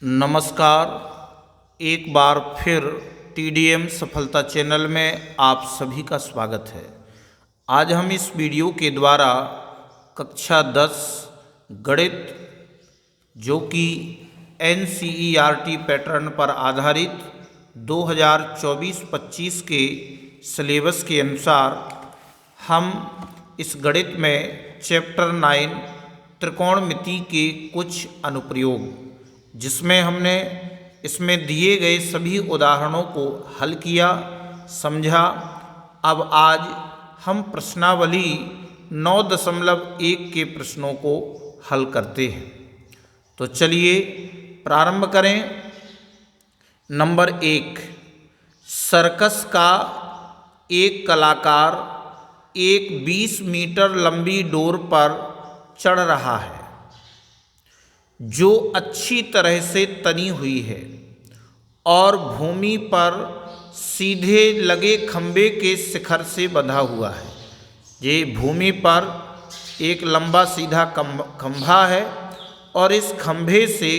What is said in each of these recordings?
नमस्कार। एक बार फिर TDM सफलता चैनल में आप सभी का स्वागत है। आज हम इस वीडियो के द्वारा कक्षा 10 गणित जो कि NCERT पैटर्न पर आधारित 2024-25 के सिलेबस के अनुसार हम इस गणित में चैप्टर 9 त्रिकोणमिति के कुछ अनुप्रयोग जिसमें हमने इसमें दिए गए सभी उदाहरणों को हल किया, समझा। अब आज हम प्रश्नावली 9.1 के प्रश्नों को हल करते हैं। तो चलिए प्रारंभ करें। नंबर 1, सर्कस का एक कलाकार एक 20 मीटर लंबी डोर पर चढ़ रहा है जो अच्छी तरह से तनी हुई है और भूमि पर सीधे लगे खंभे के शिखर से बंधा हुआ है। ये भूमि पर एक लंबा सीधा खंभा है और इस खंभे से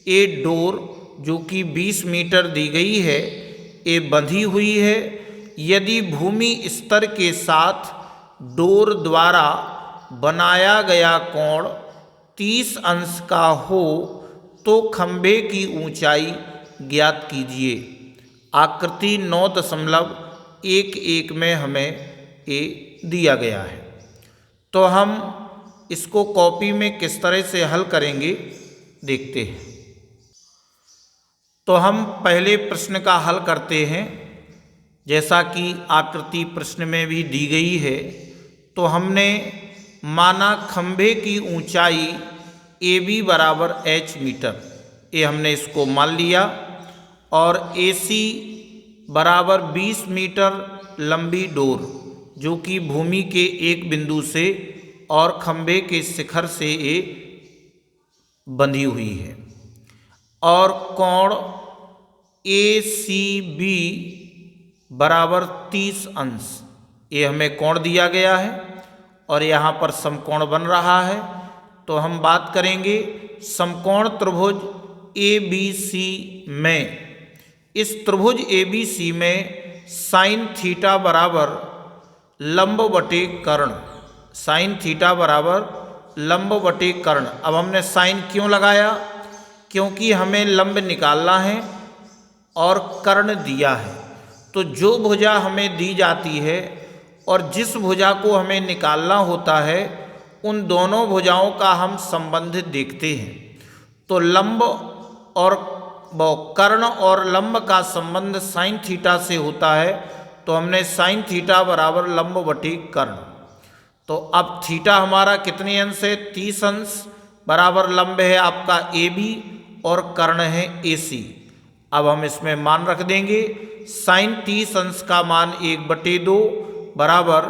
एक डोर जो कि 20 मीटर दी गई है ये बंधी हुई है। यदि भूमि स्तर के साथ डोर द्वारा बनाया गया कोण 30 अंश का हो तो खंभे की ऊंचाई ज्ञात कीजिए। आकृति 9.11 में हमें ये दिया गया है। तो हम इसको कॉपी में किस तरह से हल करेंगे देखते हैं। तो हम पहले प्रश्न का हल करते हैं। जैसा कि आकृति प्रश्न में भी दी गई है, तो हमने माना खंभे की ऊंचाई AB बराबर h मीटर, ये हमने इसको मान लिया, और AC बराबर 20 मीटर लंबी डोर जो कि भूमि के एक बिंदु से और खंभे के शिखर से ये बंधी हुई है, और कोण ACB बराबर 30 अंश, ये हमें कोण दिया गया है और यहाँ पर समकोण बन रहा है। तो हम बात करेंगे समकोण त्रिभुज ABC में। इस त्रिभुज ABC में साइन थीटा बराबर लंब बटे कर्ण, साइन थीटा बराबर लंब बटे कर्ण। अब हमने साइन क्यों लगाया? क्योंकि हमें लंब निकालना है और कर्ण दिया है। तो जो भुजा हमें दी जाती है और जिस भुजा को हमें निकालना होता है उन दोनों भुजाओं का हम संबंध देखते हैं। तो लंब और कर्ण और लंब का संबंध साइन थीटा से होता है। तो हमने साइन थीटा बराबर लंब बटे कर्ण। तो अब थीटा हमारा कितने अंश है? 30 अंश बराबर लंब है आपका AB और कर्ण है AC। अब हम इसमें मान रख देंगे। साइन 30 अंश का मान 1/2 बराबर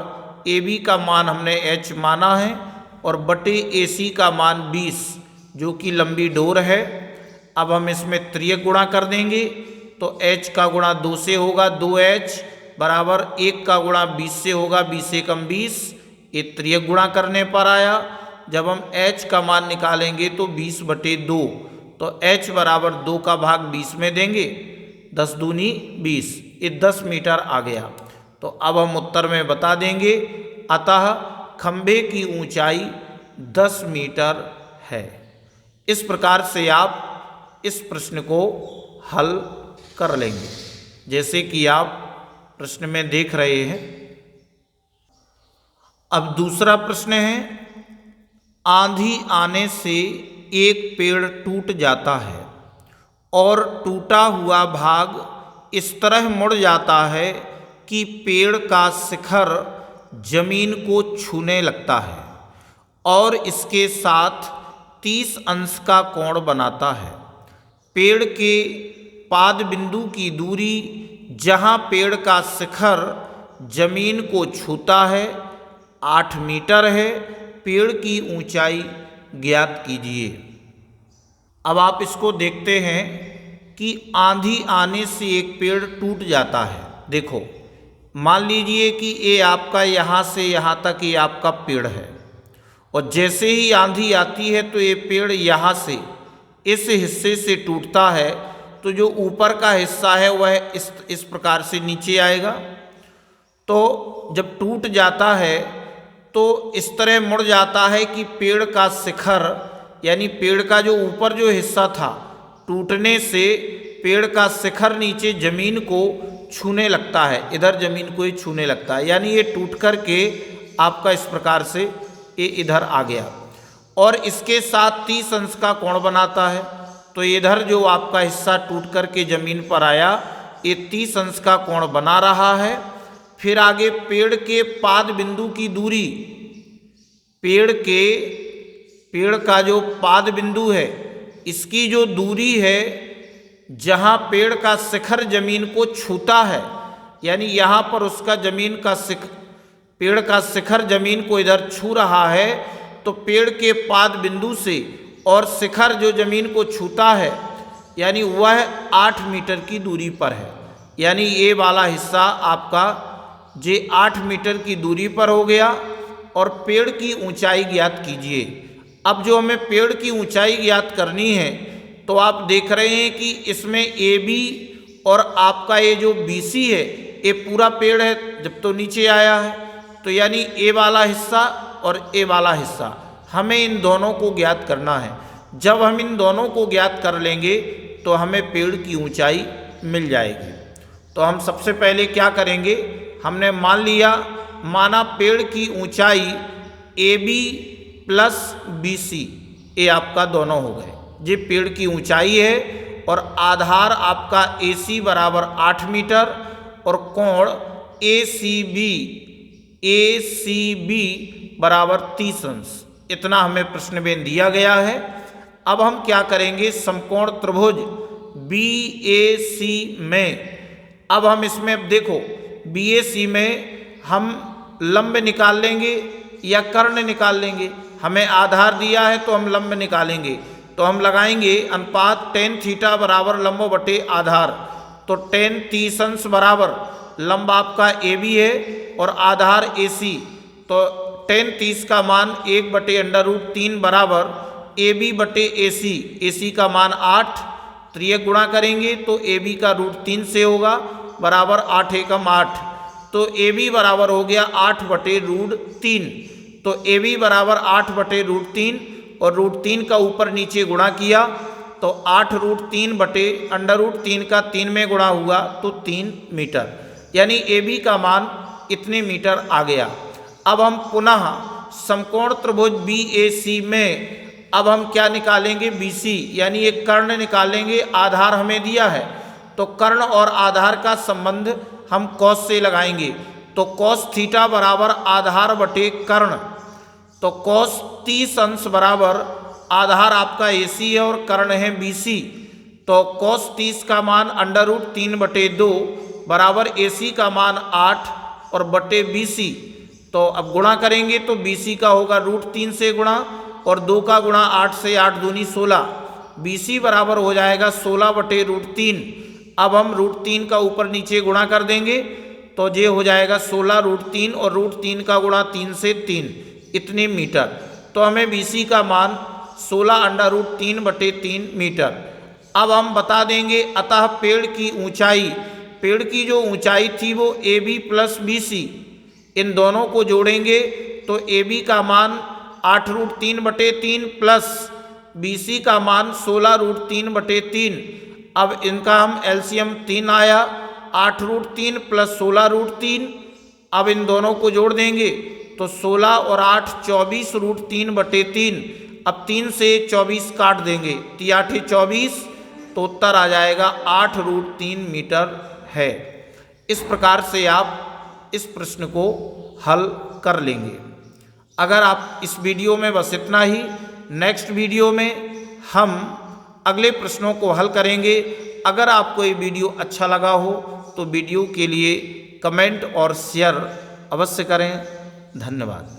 AB का मान हमने h माना है और बटे AC का मान 20 जो कि लंबी डोर है। अब हम इसमें त्रियक गुणा कर देंगे। तो h का गुणा 2 से होगा 2h बराबर 1 का गुणा 20 से होगा 20 एकम 20। ये त्रियक गुणा करने पर आया। जब हम h का मान निकालेंगे तो 20/2, तो h बराबर 2 का भाग 20 में देंगे, 10 दूनी 20, ये 10 मीटर आ गया। तो अब हम उत्तर में बता देंगे, अतः खंभे की ऊंचाई 10 मीटर है। इस प्रकार से आप इस प्रश्न को हल कर लेंगे जैसे कि आप प्रश्न में देख रहे हैं। अब दूसरा प्रश्न है, आंधी आने से एक पेड़ टूट जाता है और टूटा हुआ भाग इस तरह मुड़ जाता है कि पेड़ का शिखर जमीन को छूने लगता है और इसके साथ 30 अंश का कोण बनाता है। पेड़ के पाद बिंदु की दूरी जहाँ पेड़ का शिखर जमीन को छूता है 8 मीटर है। पेड़ की ऊंचाई ज्ञात कीजिए। अब आप इसको देखते हैं कि आंधी आने से एक पेड़ टूट जाता है। देखो, मान लीजिए कि ये आपका यहाँ से यहाँ तक ये आपका पेड़ है और जैसे ही आंधी आती है तो ये पेड़ यहाँ से इस हिस्से से टूटता है तो जो ऊपर का हिस्सा है वह इस प्रकार से नीचे आएगा। तो जब टूट जाता है तो इस तरह मुड़ जाता है कि पेड़ का शिखर यानी पेड़ का जो ऊपर जो हिस्सा था टूटने से पेड़ का शिखर नीचे जमीन को छूने लगता है, इधर जमीन को ही छूने लगता है, यानी ये टूट कर के आपका इस प्रकार से ये इधर आ गया और इसके साथ 30 अंश का कोण बनाता है। तो इधर जो आपका हिस्सा टूट कर के जमीन पर आया ये 30 अंश का कोण बना रहा है। फिर आगे पेड़ के पाद बिंदु की दूरी, पेड़ का जो पाद बिंदु है इसकी जो दूरी है जहाँ पेड़ का शिखर जमीन को छूता है, यानी यहाँ पर उसका पेड़ का शिखर जमीन को इधर छू रहा है, तो पेड़ के पाद बिंदु से और शिखर जो जमीन को छूता है यानी वह 8 मीटर की दूरी पर है। यानी ये वाला हिस्सा आपका जे 8 मीटर की दूरी पर हो गया। और पेड़ की ऊंचाई ज्ञात कीजिए। अब जो हमें पेड़ की ऊंचाई ज्ञात करनी है तो आप देख रहे हैं कि इसमें AB और आपका ये जो BC है ये पूरा पेड़ है जब तो नीचे आया है, तो यानी A वाला हिस्सा और A वाला हिस्सा हमें इन दोनों को ज्ञात करना है। जब हम इन दोनों को ज्ञात कर लेंगे तो हमें पेड़ की ऊंचाई मिल जाएगी। तो हम सबसे पहले क्या करेंगे, हमने माना पेड़ की ऊंचाई AB प्लस BC ये आपका दोनों हो गए, ये पेड़ की ऊंचाई है और आधार आपका AC बराबर 8 मीटर और कोण ACB बराबर 30 अंश, इतना हमें प्रश्न में दिया गया है। अब हम क्या करेंगे, समकोण त्रिभुज BAC में, अब हम इसमें अब देखो BAC में हम लंब निकाल लेंगे या कर्ण निकाल लेंगे। हमें आधार दिया है तो हम लंब निकालेंगे, तो हम लगाएंगे अनुपात tan थीटा बराबर लंब बटे आधार। तो tan 30 अंश बराबर लंब आपका AB है और आधार AC, तो tan 30 का मान 1/√3 बराबर AB बटे AC का मान 8, त्रियक गुणा करेंगे तो AB का √3 से होगा बराबर 8 एकम 8, तो AB बराबर हो गया 8/√3। तो AB बराबर 8/√3 और √3 का ऊपर नीचे गुणा किया तो 8√3 बटे √3 का 3 में गुणा हुआ तो 3 मीटर, यानी AB का मान इतने मीटर आ गया। अब हम पुनः समकोण त्रिभुज BAC में अब हम क्या निकालेंगे, BC यानी एक कर्ण निकालेंगे। आधार हमें दिया है तो कर्ण और आधार का संबंध हम कॉस से लगाएंगे, तो कॉस थीटा बराबर आधार बटे कर्ण, तो कॉस 30 अंश बराबर आधार आपका AC है और कर्ण है BC, तो कॉस 30 का मान √3/2 बराबर AC का मान 8 और बटे BC। तो अब गुणा करेंगे तो BC का होगा √3 से गुणा और 2 का गुणा 8 से, 8 दूनी 16, BC बराबर हो जाएगा 16/√3। अब हम √3 का ऊपर नीचे गुणा कर देंगे तो ये हो जाएगा 16√3 और √3 का गुणा 3 से 3, इतने मीटर। तो हमें BC का मान 16√3/3 मीटर। अब हम बता देंगे अतः पेड़ की जो ऊंचाई थी वो AB प्लस BC, इन दोनों को जोड़ेंगे तो AB का मान 8√3/3 प्लस BC का मान 16√3/3। अब इनका हम LCM 3 आया, 8√3 प्लस 16√3। अब इन दोनों को जोड़ देंगे तो 16 और 8 24√3/3। अब 3 से 24 काट देंगे, 3 24, तो उत्तर आ जाएगा 8√3 मीटर है। इस प्रकार से आप इस प्रश्न को हल कर लेंगे। अगर आप इस वीडियो में बस इतना ही, नेक्स्ट वीडियो में हम अगले प्रश्नों को हल करेंगे। अगर आपको ये वीडियो अच्छा लगा हो तो वीडियो के लिए कमेंट और शेयर अवश्य करें। धन्यवाद।